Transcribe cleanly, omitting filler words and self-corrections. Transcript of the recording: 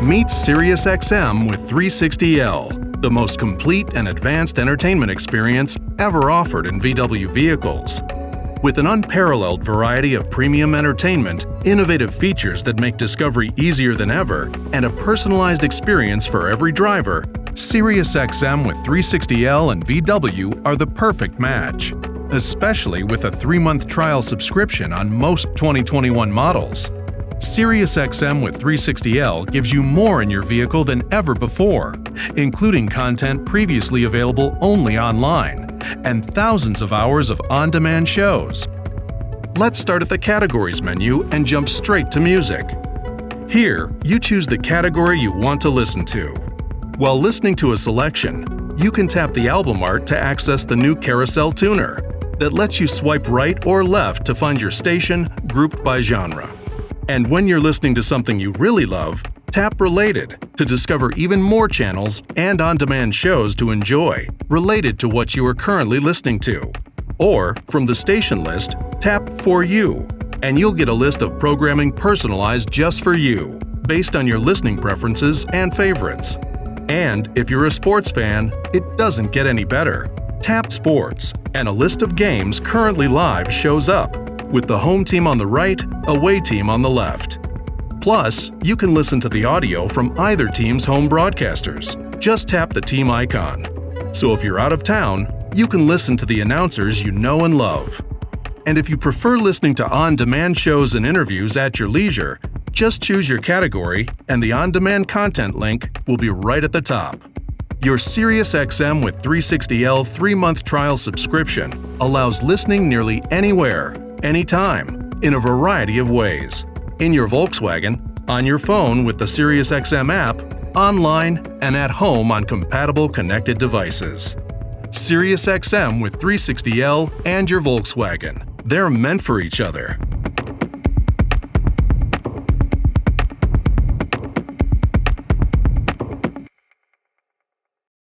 Meet SiriusXM with 360L, the most complete and advanced entertainment experience ever offered in VW vehicles. With an unparalleled variety of premium entertainment, innovative features that make discovery easier than ever, and a personalized experience for every driver, SiriusXM with 360L and VW are the perfect match, especially with a 3-month trial subscription on most 2021 models. SiriusXM with 360L gives you more in your vehicle than ever before, including content previously available only online, and thousands of hours of on-demand shows. Let's start at the Categories menu and jump straight to music. Here, you choose the category you want to listen to. While listening to a selection, you can tap the album art to access the new Carousel Tuner that lets you swipe right or left to find your station grouped by genre. And when you're listening to something you really love, tap Related to discover even more channels and on-demand shows to enjoy related to what you are currently listening to. Or, from the station list, tap For You, and you'll get a list of programming personalized just for you, based on your listening preferences and favorites. And if you're a sports fan, it doesn't get any better. Tap Sports, and a list of games currently live shows up, with the home team on the right, away team on the left. Plus, you can listen to the audio from either team's home broadcasters. Just tap the team icon. So if you're out of town, you can listen to the announcers you know and love. And if you prefer listening to on-demand shows and interviews at your leisure, just choose your category and the on-demand content link will be right at the top. Your SiriusXM with 360L 3-month trial subscription allows listening nearly anywhere, anytime, in a variety of ways. In your Volkswagen, on your phone with the SiriusXM app, online, and at home on compatible connected devices. SiriusXM with 360L and your Volkswagen. They're meant for each other.